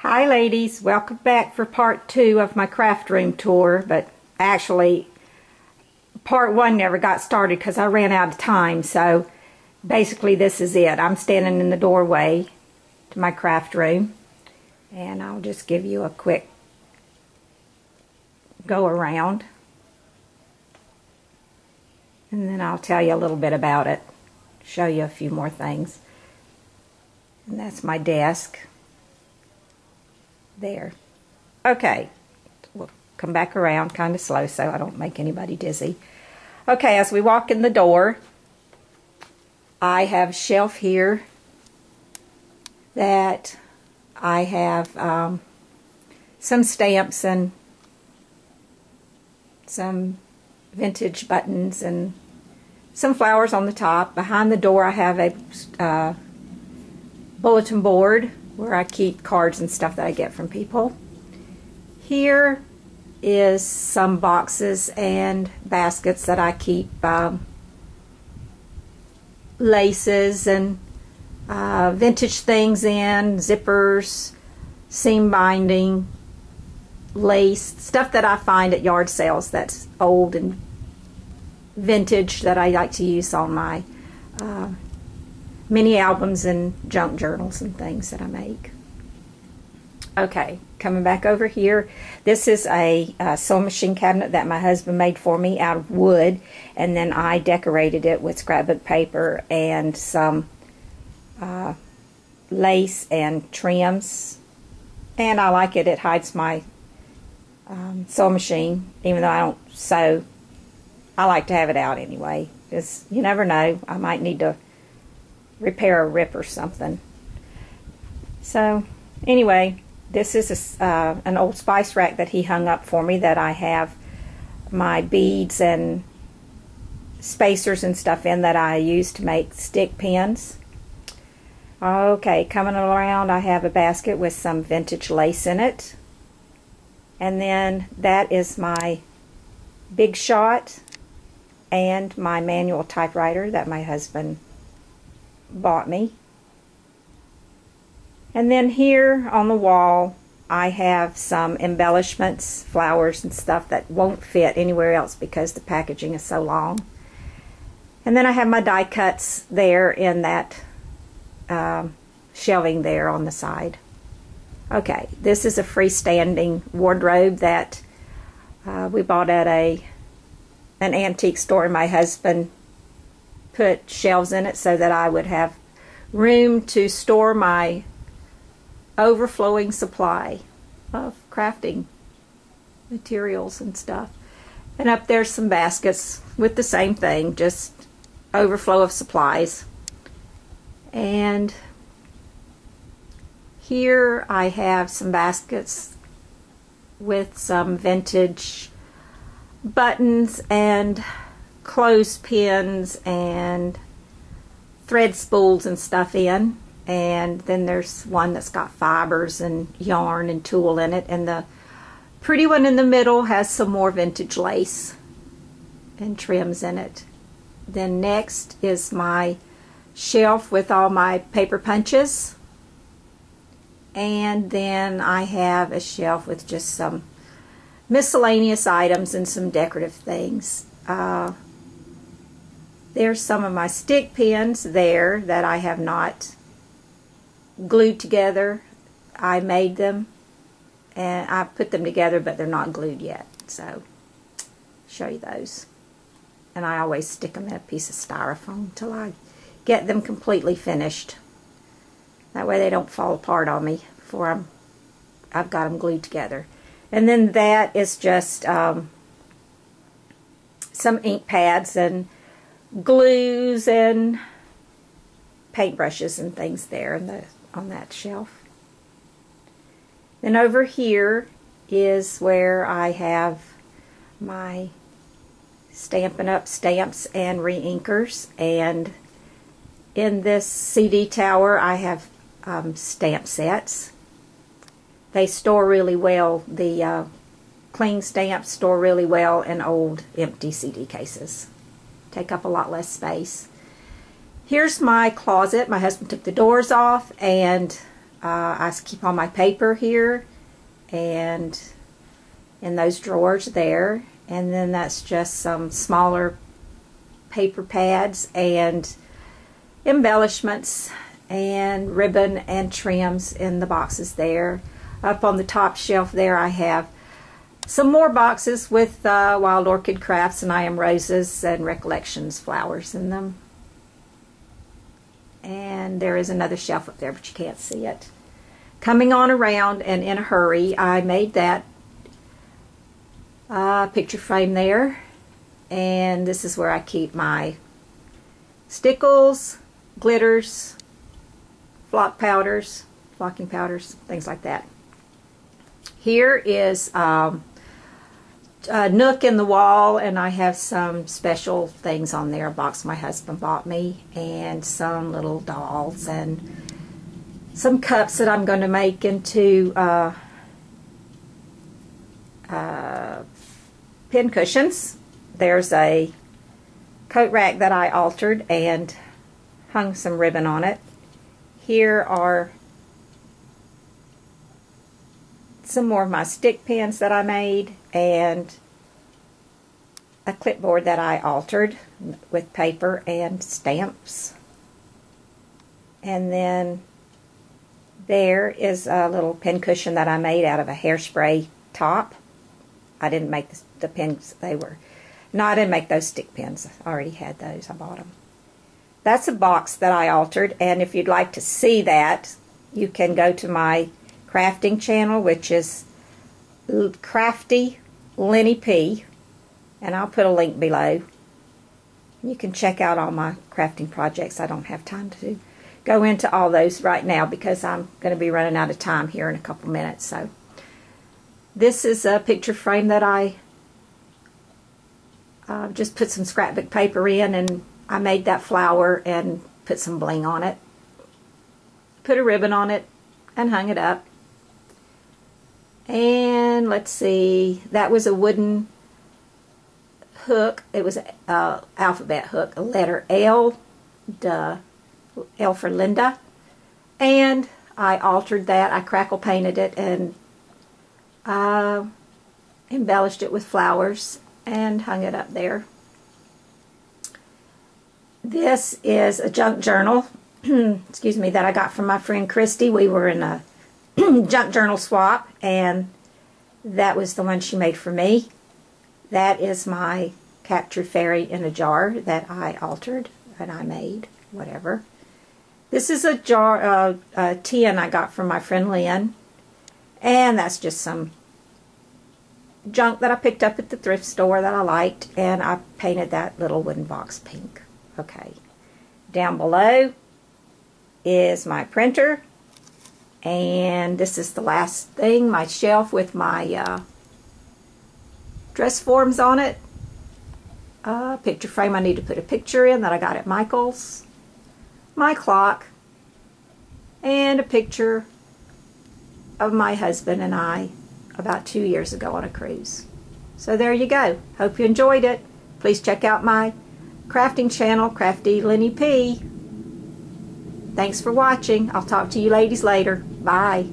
Hi ladies, welcome back for part 2 of my craft room tour, but actually part 1 never got started because I ran out of time, so basically this is it. I'm standing in the doorway to my craft room and I'll just give you a quick go around and then I'll tell you a little bit about it, show you a few more things. And that's my desk. There. Okay, we'll come back around kind of slow so I don't make anybody dizzy. Okay, as we walk in the door, I have a shelf here that I have some stamps and some vintage buttons and some flowers on the top. Behind the door I have a bulletin board where I keep cards and stuff that I get from people. Here is some boxes and baskets that I keep laces and vintage things in, zippers, seam binding, lace, stuff that I find at yard sales that's old and vintage that I like to use on my mini albums and junk journals and things that I make. Okay, coming back over here, this is a sewing machine cabinet that my husband made for me out of wood, and then I decorated it with scrapbook paper and some lace and trims, and I like it. It hides my sewing machine, even though I don't sew. I like to have it out anyway, because you never know, I might need to repair a rip or something. So anyway, this is an Old Spice rack that he hung up for me that I have my beads and spacers and stuff in that I use to make stick pins. Okay, coming around, I have a basket with some vintage lace in it, and then that is my Big Shot and my manual typewriter that my husband bought me. And then here on the wall I have some embellishments, flowers and stuff that won't fit anywhere else because the packaging is so long. And then I have my die cuts there in that shelving there on the side. Okay, this is a freestanding wardrobe that we bought at an antique store, and my husband put shelves in it so that I would have room to store my overflowing supply of crafting materials and stuff. And up there's some baskets with the same thing, just overflow of supplies. And here I have some baskets with some vintage buttons and clothespins and thread spools and stuff in, and then there's one that's got fibers and yarn and tulle in it, and the pretty one in the middle has some more vintage lace and trims in it. Then next is my shelf with all my paper punches, and then I have a shelf with just some miscellaneous items and some decorative things. There's some of my stick pins there that I have not glued together. I made them and I put them together, but they're not glued yet, so I'll show you those. And I always stick them in a piece of styrofoam till I get them completely finished. That way they don't fall apart on me before I've got them glued together. And then that is just some ink pads and glues and paintbrushes and things there on that shelf. Then over here is where I have my Stampin' Up! Stamps and re-inkers, and in this CD tower I have stamp sets. They store really well. The clean stamps store really well in old empty CD cases. Take up a lot less space. Here's my closet. My husband took the doors off and I keep all my paper here and in those drawers there. And then that's just some smaller paper pads and embellishments and ribbon and trims in the boxes there. Up on the top shelf there I have some more boxes with Wild Orchid Crafts and I Am Roses and Recollections flowers in them. And there is another shelf up there, but you can't see it. Coming on around and in a hurry, I made that picture frame there. And this is where I keep my stickles, glitters, flocking powders, things like that. Here is a nook in the wall, and I have some special things on there. A box my husband bought me, and some little dolls, and some cups that I'm going to make into pin cushions. There's a coat rack that I altered and hung some ribbon on it. Here are some more of my stick pins that I made and a clipboard that I altered with paper and stamps. And then there is a little pin cushion that I made out of a hairspray top. I didn't make the pins, no, I didn't make those stick pins. I already had those, I bought them. That's a box that I altered, and if you'd like to see that, you can go to my crafting channel, which is Crafty Lenny P, and I'll put a link below. You can check out all my crafting projects. I don't have time to go into all those right now because I'm going to be running out of time here in a couple minutes. So this is a picture frame that I just put some scrapbook paper in, and I made that flower and put some bling on it, put a ribbon on it, and hung it up. And let's see, that was a wooden hook. It was an alphabet hook, a letter L, L for Linda. And I altered that. I crackle painted it and embellished it with flowers and hung it up there. This is a junk journal, excuse me, that I got from my friend Christy. We were in a junk journal swap, and that was the one she made for me. That is my captured fairy in a jar that I altered and I made, whatever. This is a jar, a tin I got from my friend Lynn, and that's just some junk that I picked up at the thrift store that I liked, and I painted that little wooden box pink. Okay, down below is my printer, and this is the last thing, my shelf with my dress forms on it. Picture frame I need to put a picture in that I got at Michael's. My clock, and a picture of my husband and I about 2 years ago on a cruise. So there you go. Hope you enjoyed it. Please check out my crafting channel, Crafty Lenny P. Thanks for watching. I'll talk to you ladies later. Bye.